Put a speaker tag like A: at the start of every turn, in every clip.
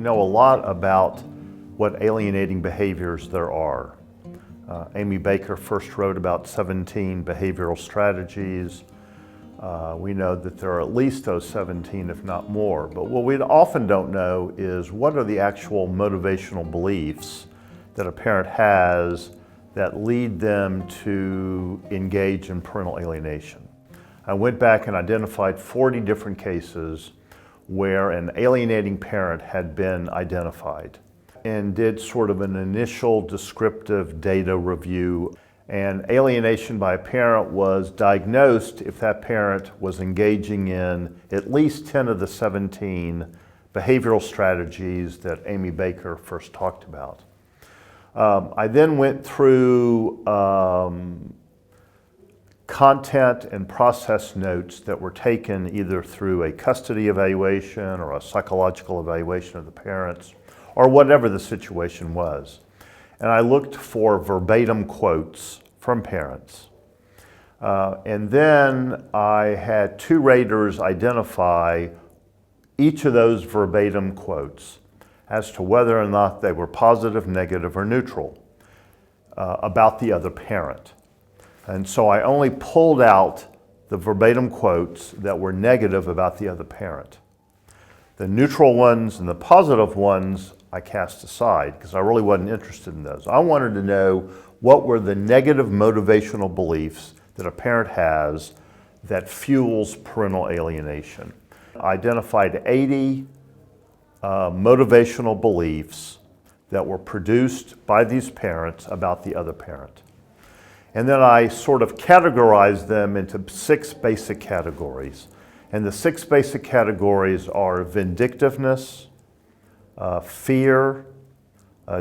A: know a lot about what alienating behaviors there are. Amy Baker first wrote about 17 behavioral strategies. We know that there are at least those 17, if not more. But what we often don't know is what are the actual motivational beliefs that a parent has that lead them to engage in parental alienation. I went back and identified 40 different cases where an alienating parent had been identified and did sort of an initial descriptive data review. And alienation by a parent was diagnosed if that parent was engaging in at least 10 of the 17 behavioral strategies that Amy Baker first talked about. I then went through content and process notes that were taken either through a custody evaluation or a psychological evaluation of the parents, or whatever the situation was. And I looked for verbatim quotes from parents. And then I had two raters identify each of those verbatim quotes as to whether or not they were positive, negative, or neutral about the other parent. And so I only pulled out the verbatim quotes that were negative about the other parent. The neutral ones and the positive ones I cast aside because I really wasn't interested in those. I wanted to know what were the negative motivational beliefs that a parent has that fuels parental alienation. I identified 80 motivational beliefs that were produced by these parents about the other parent. And then I sort of categorized them into 6 basic categories. And the 6 basic categories are vindictiveness, fear,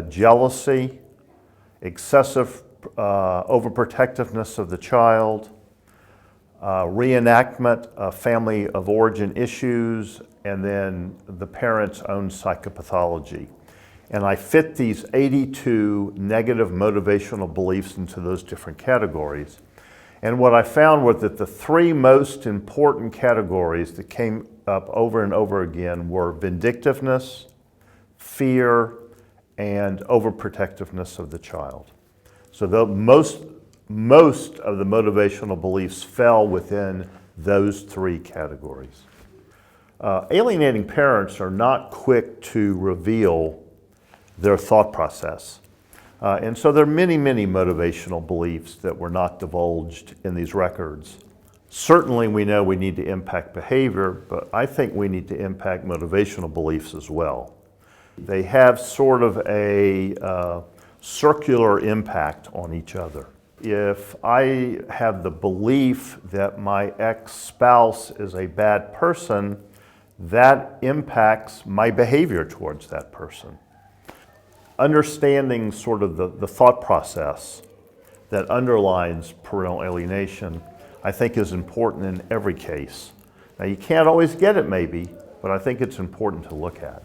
A: jealousy, excessive overprotectiveness of the child, reenactment of family of origin issues, and then the parent's own psychopathology. And I fit these 82 negative motivational beliefs into those different categories. And what I found was that the 3 most important categories that came up over and over again were vindictiveness, fear, and overprotectiveness of the child. So most of the motivational beliefs fell within those 3 categories. Alienating parents are not quick to reveal their thought process. And so there are many, many motivational beliefs that were not divulged in these records. Certainly we know we need to impact behavior, but I think we need to impact motivational beliefs as well. They have sort of a circular impact on each other. If I have the belief that my ex-spouse is a bad person, that impacts my behavior towards that person. Understanding sort of the thought process that underlines parental alienation, I think is important in every case. Now you can't always get it maybe, but I think it's important to look at.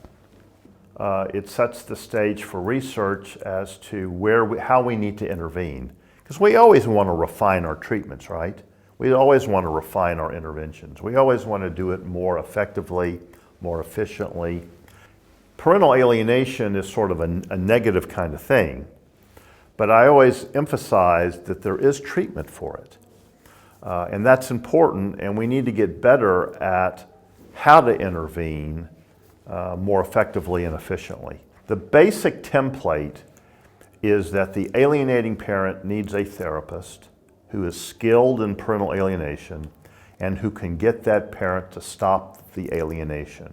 A: It sets the stage for research as to how we need to intervene. Because we always want to refine our treatments, right? We always want to refine our interventions. We always want to do it more effectively, more efficiently. Parental alienation is sort of a negative kind of thing, but I always emphasize that there is treatment for it. And that's important, and we need to get better at how to intervene more effectively and efficiently. The basic template is that the alienating parent needs a therapist who is skilled in parental alienation and who can get that parent to stop the alienation.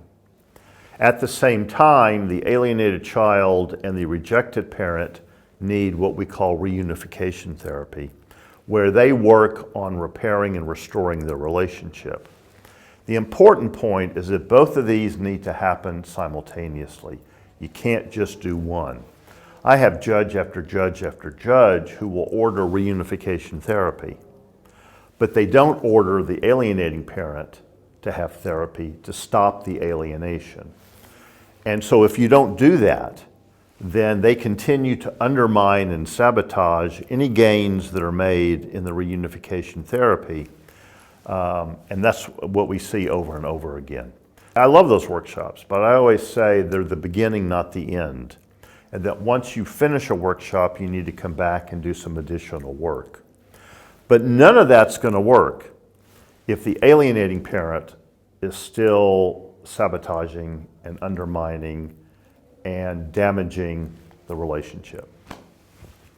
A: At the same time, the alienated child and the rejected parent need what we call reunification therapy, where they work on repairing and restoring their relationship. The important point is that both of these need to happen simultaneously. You can't just do one. I have judge after judge after judge who will order reunification therapy, but they don't order the alienating parent to have therapy to stop the alienation. And so if you don't do that, then they continue to undermine and sabotage any gains that are made in the reunification therapy. And that's what we see over and over again. I love those workshops, but I always say they're the beginning, not the end. And that once you finish a workshop, you need to come back and do some additional work. But none of that's going to work if the alienating parent is still sabotaging and undermining and damaging the relationship.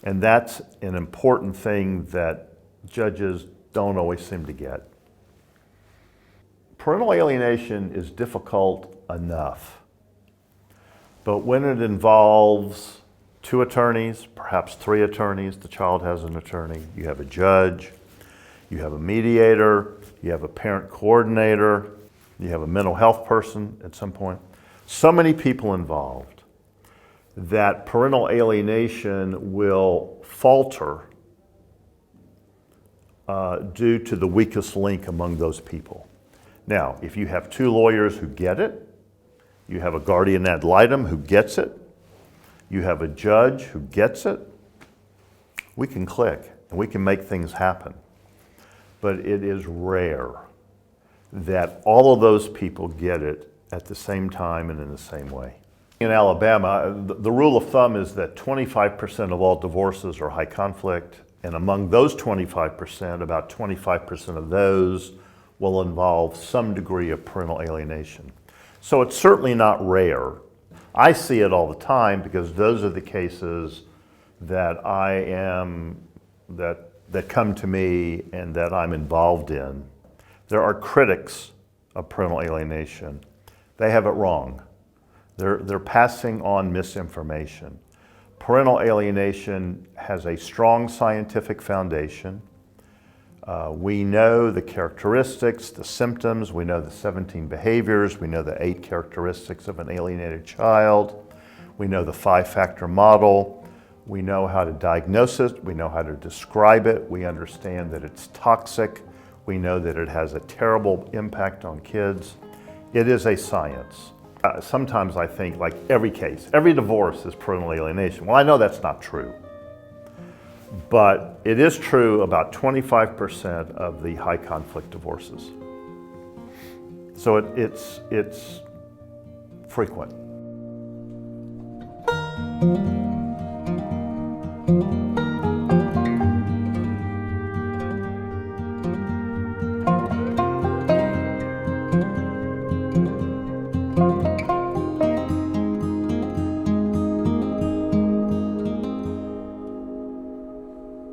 A: And that's an important thing that judges don't always seem to get. Parental alienation is difficult enough, but when it involves 2 attorneys, perhaps 3 attorneys, the child has an attorney, you have a judge, you have a mediator, you have a parent coordinator, you have a mental health person at some point, so many people involved that parental alienation will falter due to the weakest link among those people. Now, if you have 2 lawyers who get it, you have a guardian ad litem who gets it, you have a judge who gets it, we can click and we can make things happen. But it is rare that all of those people get it at the same time and in the same way. In Alabama, the rule of thumb is that 25% of all divorces are high conflict, and among those 25%, about 25% of those will involve some degree of parental alienation. So it's certainly not rare. I see it all the time because those are the cases that that come to me and that I'm involved in. There are critics of parental alienation. They have it wrong. They're passing on misinformation. Parental alienation has a strong scientific foundation. We know the characteristics, the symptoms, we know the 17 behaviors, we know the 8 characteristics of an alienated child, we know the 5-factor model, we know how to diagnose it, we know how to describe it, we understand that it's toxic, we know that it has a terrible impact on kids. It is a science. Sometimes I think, like every case, every divorce is parental alienation. Well, I know that's not true. But it is true about 25% of the high conflict divorces. So it's frequent.